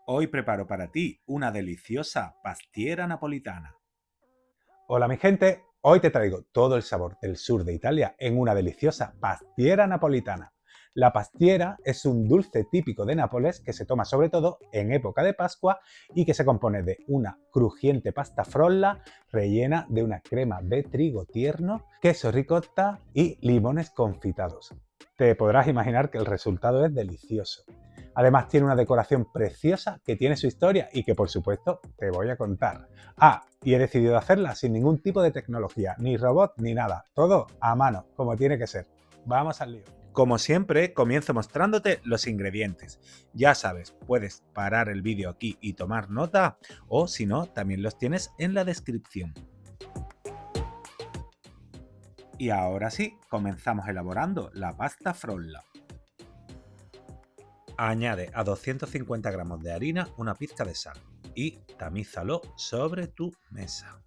Hoy preparo para ti una deliciosa pastiera napolitana. Hola mi gente, hoy te traigo todo el sabor del sur de Italia en una deliciosa pastiera napolitana. La pastiera es un dulce típico de Nápoles que se toma sobre todo en época de Pascua y que se compone de una crujiente pasta frolla rellena de una crema de trigo tierno, queso ricotta y limones confitados. Te podrás imaginar que el resultado es delicioso. Además tiene una decoración preciosa que tiene su historia y que por supuesto te voy a contar. Y he decidido hacerla sin ningún tipo de tecnología, ni robot ni nada, todo a mano, como tiene que ser. Vamos al lío. Como siempre, comienzo mostrándote los ingredientes. Ya sabes, puedes parar el vídeo aquí y tomar nota, o si no, también los tienes en la descripción. Y ahora sí, comenzamos elaborando la pasta frolla. Añade a 250 gramos de harina una pizca de sal y tamízalo sobre tu mesa.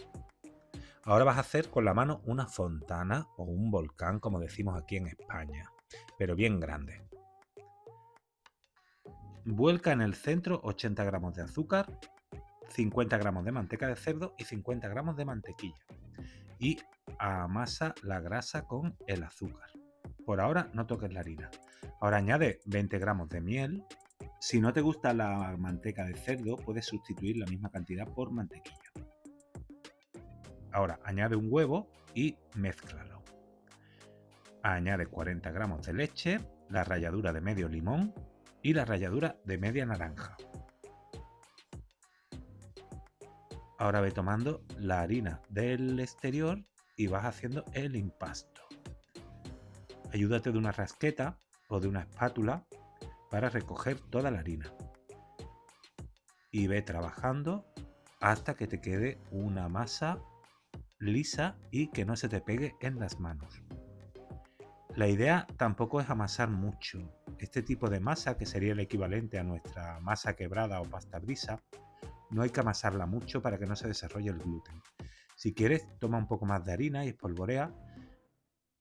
Ahora vas a hacer con la mano una fontana o un volcán, como decimos aquí en España, pero bien grande. Vuelca en el centro 80 gramos de azúcar, 50 gramos de manteca de cerdo y 50 gramos de mantequilla. Y amasa la grasa con el azúcar. Por ahora no toques la harina. Ahora añade 20 gramos de miel. Si no te gusta la manteca de cerdo, puedes sustituir la misma cantidad por mantequilla. Ahora añade un huevo y mézclalo. Añade 40 gramos de leche, la ralladura de medio limón y la ralladura de media naranja. Ahora ve tomando la harina del exterior y vas haciendo el impasto. Ayúdate de una rasqueta o de una espátula para recoger toda la harina. Y ve trabajando hasta que te quede una masa lisa y que no se te pegue en las manos. La idea tampoco es amasar mucho. Este tipo de masa, que sería el equivalente a nuestra masa quebrada o pasta brisa, no hay que amasarla mucho para que no se desarrolle el gluten. Si quieres, toma un poco más de harina y espolvorea,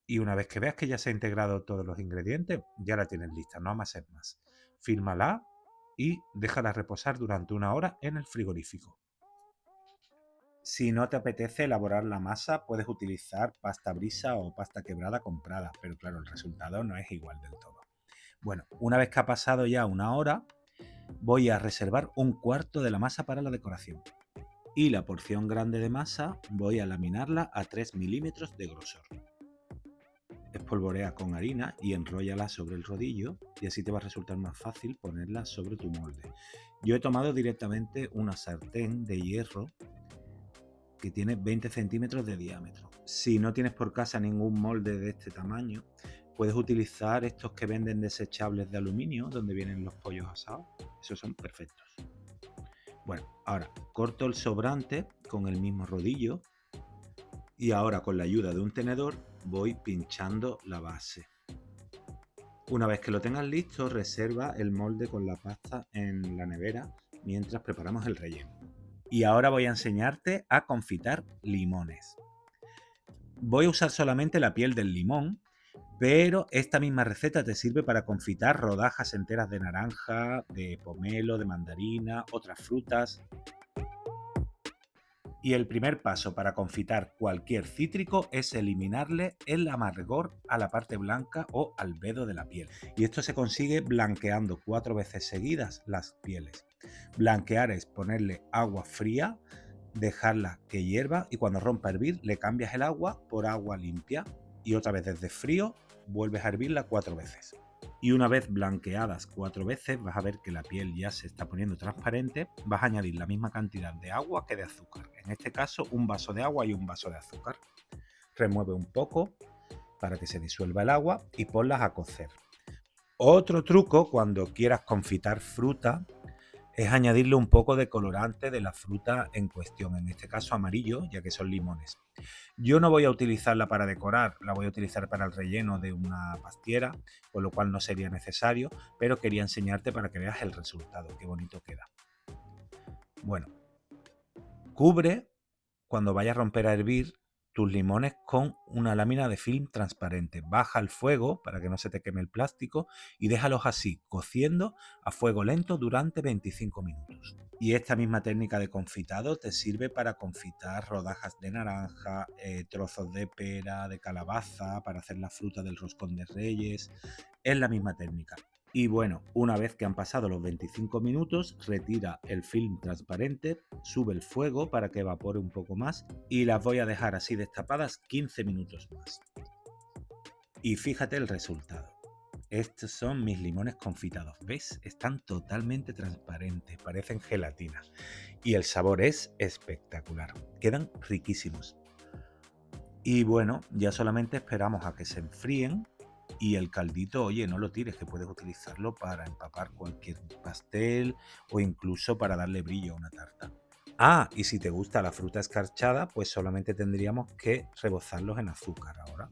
y una vez que veas que ya se han integrado todos los ingredientes, ya la tienes lista, no amases más. Fírmala y déjala reposar durante 1 hora en el frigorífico. Si no te apetece elaborar la masa, puedes utilizar pasta brisa o pasta quebrada comprada, pero claro, el resultado no es igual del todo. Bueno, una vez que ha pasado ya 1 hora, voy a reservar un cuarto de la masa para la decoración. Y la porción grande de masa voy a laminarla a 3 milímetros de grosor. Espolvorea con harina y enróllala sobre el rodillo, y así te va a resultar más fácil ponerla sobre tu molde. Yo he tomado directamente una sartén de hierro que tiene 20 centímetros de diámetro. Si no tienes por casa ningún molde de este tamaño, puedes utilizar estos que venden desechables de aluminio, donde vienen los pollos asados. Esos son perfectos. Bueno, ahora corto el sobrante con el mismo rodillo y ahora con la ayuda de un tenedor voy pinchando la base. Una vez que lo tengas listo, reserva el molde con la pasta en la nevera mientras preparamos el relleno. Y ahora voy a enseñarte a confitar limones. Voy a usar solamente la piel del limón, pero esta misma receta te sirve para confitar rodajas enteras de naranja, de pomelo, de mandarina, otras frutas. Y el primer paso para confitar cualquier cítrico es eliminarle el amargor a la parte blanca o albedo de la piel. Y esto se consigue blanqueando 4 veces seguidas las pieles. Blanquear es ponerle agua fría, dejarla que hierva y cuando rompa a hervir le cambias el agua por agua limpia y otra vez desde frío vuelves a hervirla 4 veces. Y una vez blanqueadas 4 veces vas a ver que la piel ya se está poniendo transparente. Vas a añadir la misma cantidad de agua que de azúcar. En este caso, un vaso de agua y un vaso de azúcar. Remueve un poco para que se disuelva el agua y ponlas a cocer. Otro truco cuando quieras confitar fruta es añadirle un poco de colorante de la fruta en cuestión, en este caso amarillo, ya que son limones. Yo no voy a utilizarla para decorar, la voy a utilizar para el relleno de una pastiera, con lo cual no sería necesario, pero quería enseñarte para que veas el resultado, qué bonito queda. Bueno, cubre cuando vaya a romper a hervir tus limones con una lámina de film transparente. Baja el fuego para que no se te queme el plástico y déjalos así, cociendo a fuego lento durante 25 minutos. Y esta misma técnica de confitado te sirve para confitar rodajas de naranja, trozos de pera, de calabaza, para hacer la fruta del roscón de Reyes. Es la misma técnica. Y bueno, una vez que han pasado los 25 minutos, retira el film transparente, sube el fuego para que evapore un poco más y las voy a dejar así destapadas 15 minutos más. Y fíjate el resultado. Estos son mis limones confitados. ¿Ves? Están totalmente transparentes, parecen gelatina. Y el sabor es espectacular. Quedan riquísimos. Y bueno, ya solamente esperamos a que se enfríen. Y el caldito, oye, no lo tires, que puedes utilizarlo para empapar cualquier pastel o incluso para darle brillo a una tarta. Ah, y si te gusta la fruta escarchada, pues solamente tendríamos que rebozarlos en azúcar ahora.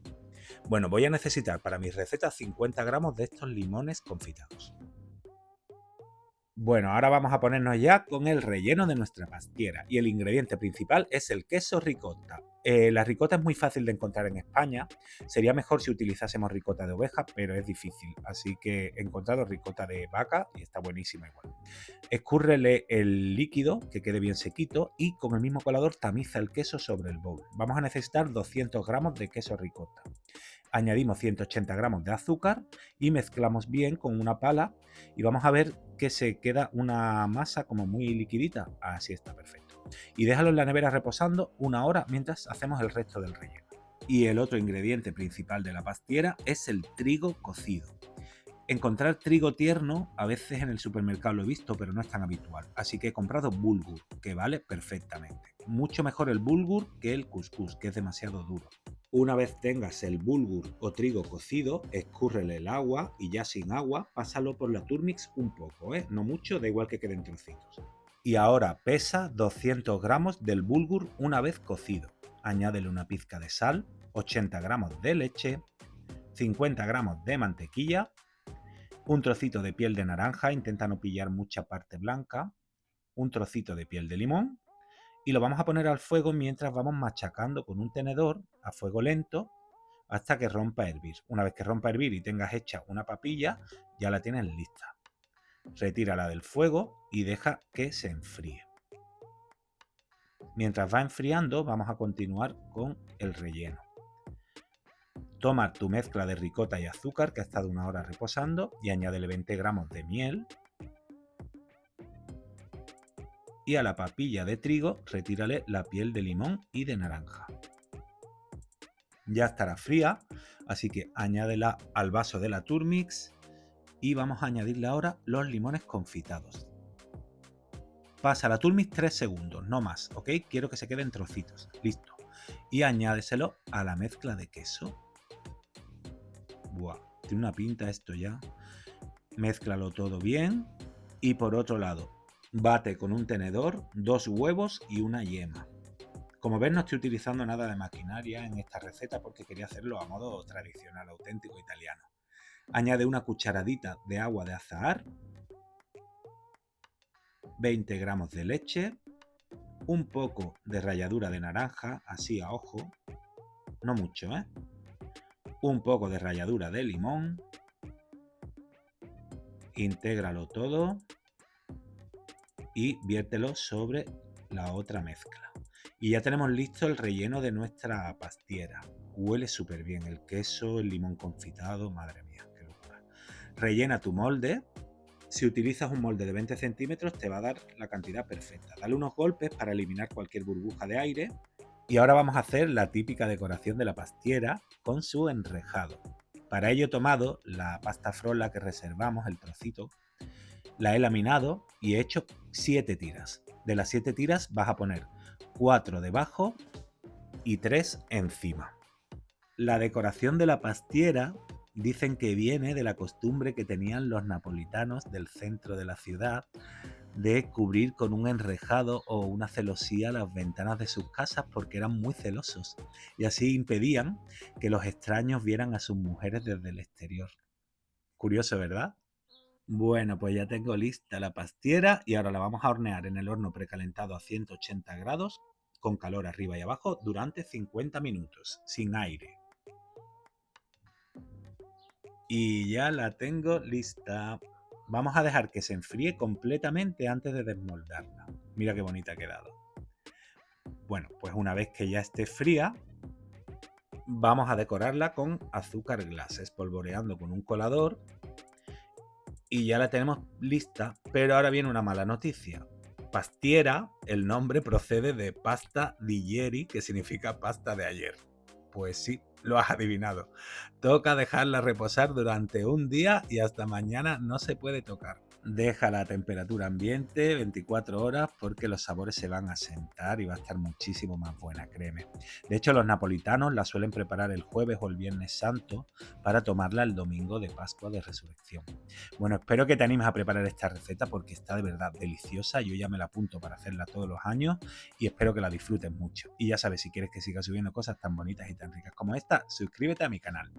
Bueno, voy a necesitar para mi receta 50 gramos de estos limones confitados. Bueno, ahora vamos a ponernos ya con el relleno de nuestra pastiera y el ingrediente principal es el queso ricotta. La ricota es muy fácil de encontrar en España, sería mejor si utilizásemos ricota de oveja, pero es difícil, así que he encontrado ricota de vaca y está buenísima igual. Escúrrele el líquido, que quede bien sequito, y con el mismo colador tamiza el queso sobre el bowl. Vamos a necesitar 200 gramos de queso ricotta. Añadimos 180 gramos de azúcar y mezclamos bien con una pala y vamos a ver que se queda una masa como muy liquidita. Así está, perfecto. Y déjalo en la nevera reposando una hora mientras hacemos el resto del relleno. Y el otro ingrediente principal de la pastiera es el trigo cocido. Encontrar trigo tierno a veces en el supermercado lo he visto, pero no es tan habitual. Así que he comprado bulgur, que vale perfectamente. Mucho mejor el bulgur que el couscous, que es demasiado duro. Una vez tengas el bulgur o trigo cocido, escúrrele el agua y ya sin agua, pásalo por la Turmix un poco, no mucho, da igual que queden trocitos. Y ahora pesa 200 gramos del bulgur una vez cocido. Añádele una pizca de sal, 80 gramos de leche, 50 gramos de mantequilla, un trocito de piel de naranja, intenta no pillar mucha parte blanca, un trocito de piel de limón y lo vamos a poner al fuego mientras vamos machacando con un tenedor a fuego lento hasta que rompa a hervir. Una vez que rompa a hervir y tengas hecha una papilla, ya la tienes lista. Retírala del fuego y deja que se enfríe. Mientras va enfriando, vamos a continuar con el relleno. Toma tu mezcla de ricota y azúcar que ha estado una hora reposando y añádele 20 gramos de miel. Y a la papilla de trigo retírale la piel de limón y de naranja. Ya estará fría, así que añádela al vaso de la Turmix y vamos a añadirle ahora los limones confitados. Pasa la Turmix 3 segundos, no más, ¿ok? Quiero que se queden trocitos. Listo. Y añádeselo a la mezcla de queso. Buah, tiene una pinta esto ya. Mézclalo todo bien. Y por otro lado, bate con un tenedor 2 huevos y una yema. Como ves, no estoy utilizando nada de maquinaria en esta receta porque quería hacerlo a modo tradicional, auténtico italiano. Añade una cucharadita de agua de azahar, 20 gramos de leche, un poco de ralladura de naranja, así a ojo, no mucho, un poco de ralladura de limón, intégralo todo y viértelo sobre la otra mezcla. Y ya tenemos listo el relleno de nuestra pastiera. Huele súper bien el queso, el limón confitado, madre mía, qué locura. Rellena tu molde. Si utilizas un molde de 20 centímetros te va a dar la cantidad perfecta. Dale unos golpes para eliminar cualquier burbuja de aire. Y ahora vamos a hacer la típica decoración de la pastiera con su enrejado. Para ello he tomado la pasta frolla que reservamos, el trocito, la he laminado y he hecho 7 tiras. De las 7 tiras vas a poner 4 debajo y 3 encima. La decoración de la pastiera dicen que viene de la costumbre que tenían los napolitanos del centro de la ciudad de cubrir con un enrejado o una celosía las ventanas de sus casas porque eran muy celosos y así impedían que los extraños vieran a sus mujeres desde el exterior. Curioso, ¿verdad? Bueno, pues ya tengo lista la pastiera y ahora la vamos a hornear en el horno precalentado a 180 grados con calor arriba y abajo durante 50 minutos, sin aire. Y ya la tengo lista. Vamos a dejar que se enfríe completamente antes de desmoldarla. Mira qué bonita ha quedado. Bueno, pues una vez que ya esté fría, vamos a decorarla con azúcar glass, espolvoreando con un colador y ya la tenemos lista. Pero ahora viene una mala noticia. Pastiera, el nombre procede de pasta di ieri, que significa pasta de ayer. Pues sí, lo has adivinado. Toca dejarla reposar durante un día y hasta mañana no se puede tocar. Déjala a temperatura ambiente 24 horas porque los sabores se van a asentar y va a estar muchísimo más buena, créeme. De hecho, los napolitanos la suelen preparar el jueves o el viernes santo para tomarla el domingo de Pascua de Resurrección. Bueno, espero que te animes a preparar esta receta porque está de verdad deliciosa. Yo ya me la apunto para hacerla todos los años y espero que la disfrutes mucho. Y ya sabes, si quieres que siga subiendo cosas tan bonitas y tan ricas como esta, suscríbete a mi canal.